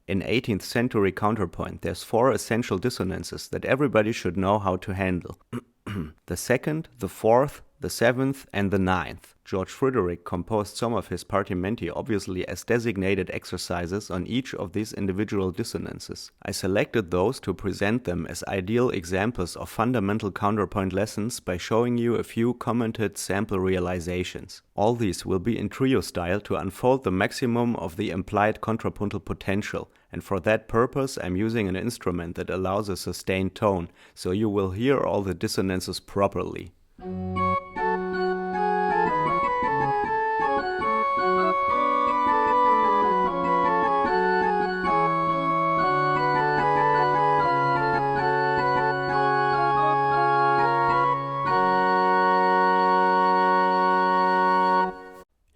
In 18th century counterpoint, there's 4 essential dissonances that everybody should know how to handle. The 2nd, the 4th, the 7th, and the 9th. George Frideric composed some of his Partimenti obviously as designated exercises on each of these individual dissonances. I selected those to present them as ideal examples of fundamental counterpoint lessons by showing you a few commented sample realizations. All these will be in trio style to unfold the maximum of the implied contrapuntal potential, and for that purpose I'm using an instrument that allows a sustained tone, so you will hear all the dissonances properly.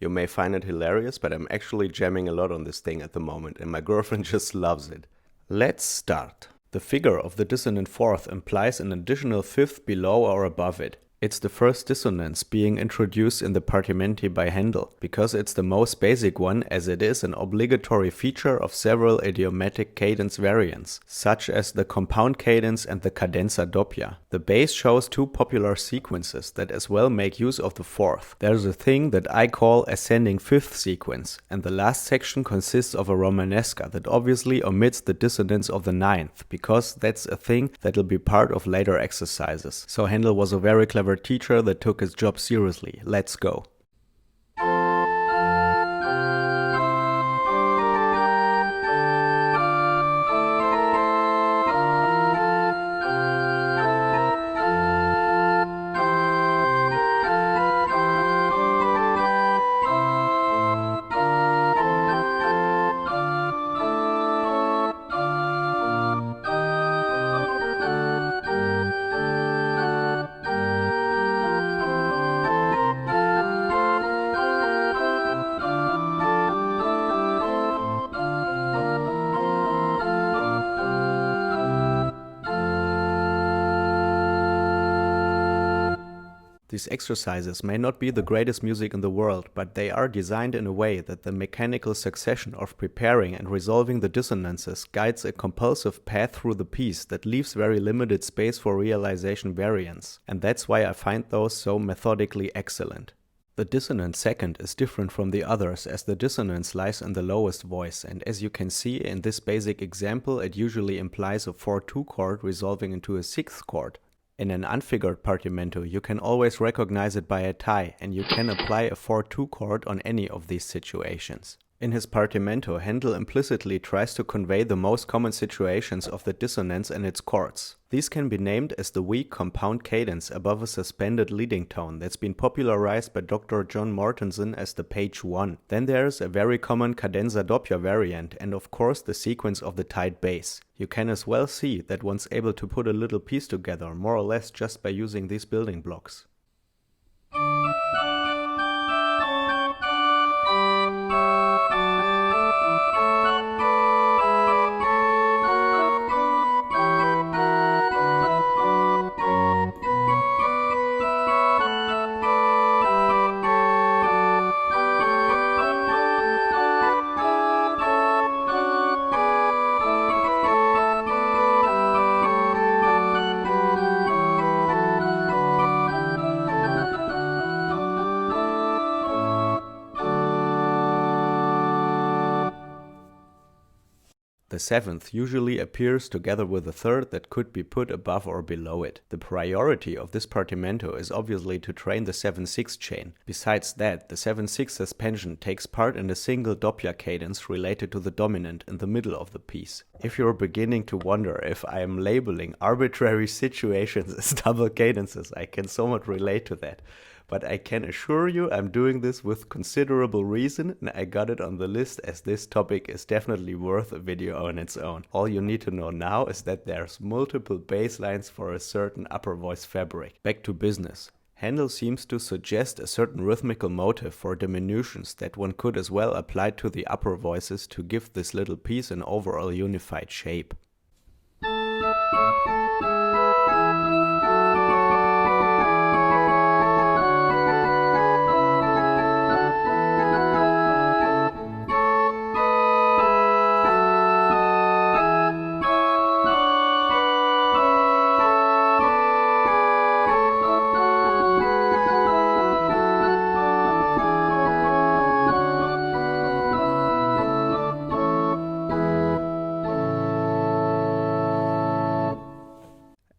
You may find it hilarious, but I'm actually jamming a lot on this thing at the moment, and my girlfriend just loves it. Let's start. The figure of the dissonant fourth implies an additional fifth below or above it. It's the first dissonance being introduced in the Partimenti by Händel, because it's the most basic one, as it is an obligatory feature of several idiomatic cadence variants, such as the compound cadence and the cadenza doppia. The bass shows 2 popular sequences that as well make use of the fourth. There's a thing that I call ascending fifth sequence, and the last section consists of a romanesca that obviously omits the dissonance of the ninth, because that's a thing that'll be part of later exercises. So Händel was a very clever teacher that took his job seriously. Let's go. These exercises may not be the greatest music in the world, but they are designed in a way that the mechanical succession of preparing and resolving the dissonances guides a compulsive path through the piece that leaves very limited space for realization variants, and that's why I find those so methodically excellent. The dissonant second is different from the others, as the dissonance lies in the lowest voice, and as you can see in this basic example, it usually implies a 4-2 chord resolving into a 6th chord. In an unfigured partimento, you can always recognize it by a tie, and you can apply a 4-2 chord on any of these situations. In his Partimento, Händel implicitly tries to convey the most common situations of the dissonance and its chords. These can be named as the weak compound cadence above a suspended leading tone that's been popularized by Dr. John Mortensen as the page 1. Then there's a very common cadenza doppia variant, and of course the sequence of the tight bass. You can as well see that one's able to put a little piece together more or less just by using these building blocks. The 7th usually appears together with the 3rd that could be put above or below it. The priority of this Partimento is obviously to train the 7-6 chain. Besides that, the 7-6 suspension takes part in a single doppia cadence related to the dominant in the middle of the piece. If you're beginning to wonder if I am labeling arbitrary situations as double cadences, I can somewhat relate to that. But I can assure you I'm doing this with considerable reason, and I got it on the list as this topic is definitely worth a video on its own. All you need to know now is that there's multiple bass lines for a certain upper voice fabric. Back to business. Händel seems to suggest a certain rhythmical motive for diminutions that one could as well apply to the upper voices to give this little piece an overall unified shape.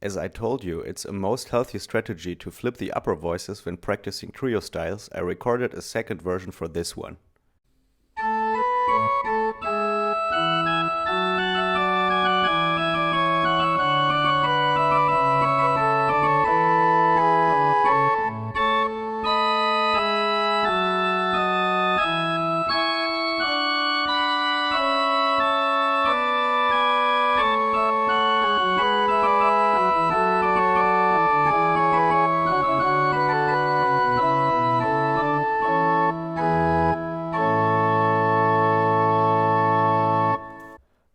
As I told you, it's a most healthy strategy to flip the upper voices when practicing trio styles. I recorded a second version for this one.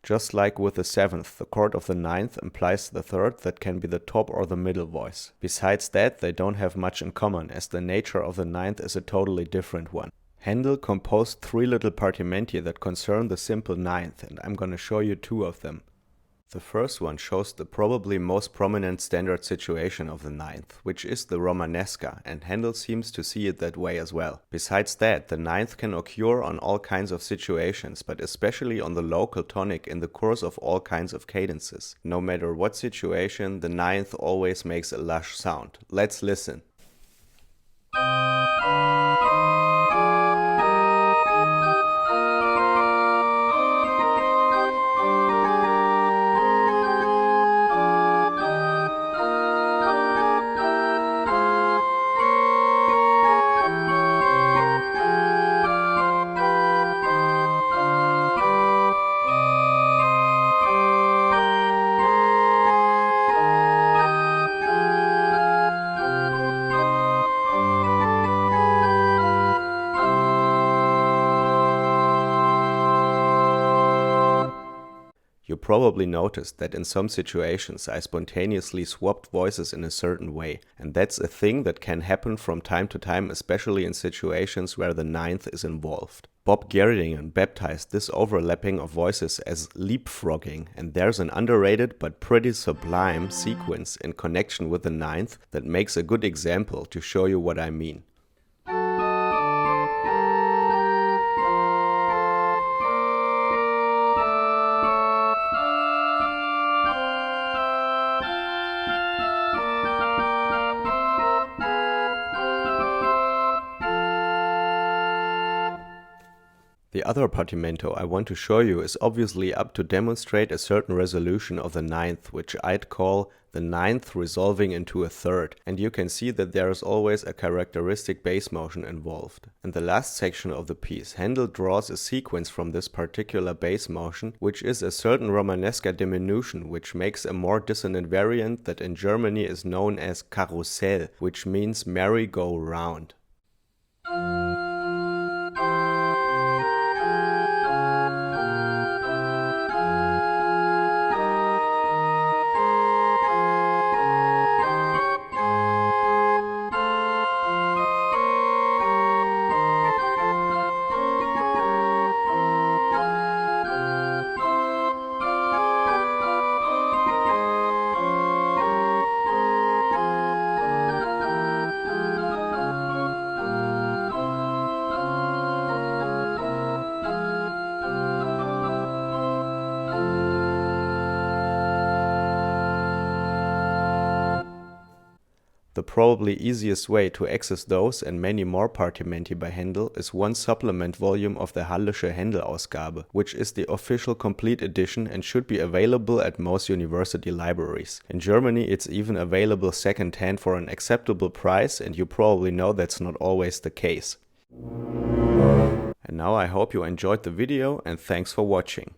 Just like with the 7th, the chord of the 9th implies the 3rd that can be the top or the middle voice. Besides that, they don't have much in common, as the nature of the 9th is a totally different one. Händel composed 3 little partimenti that concern the simple 9th, and I'm gonna show you 2 of them. The first one shows the probably most prominent standard situation of the 9th, which is the Romanesca, and Händel seems to see it that way as well. Besides that, the 9th can occur on all kinds of situations, but especially on the local tonic in the course of all kinds of cadences. No matter what situation, the 9th always makes a lush sound. Let's listen. You probably noticed that in some situations I spontaneously swapped voices in a certain way, and that's a thing that can happen from time to time, especially in situations where the 9th is involved. Bob Gerdingen baptized this overlapping of voices as leapfrogging, and there's an underrated but pretty sublime sequence in connection with the 9th that makes a good example to show you what I mean. The other Partimento I want to show you is obviously up to demonstrate a certain resolution of the 9th, which I'd call the 9th resolving into a 3rd, and you can see that there is always a characteristic bass motion involved. In the last section of the piece, Händel draws a sequence from this particular bass motion, which is a certain Romanesca diminution, which makes a more dissonant variant that in Germany is known as Karussell, which means merry-go-round. The probably easiest way to access those and many more Partimenti by Händel is one supplement volume of the Hallische Händel-Ausgabe, which is the official complete edition and should be available at most university libraries. In Germany it's even available second-hand for an acceptable price, and you probably know that's not always the case. And now I hope you enjoyed the video, and thanks for watching.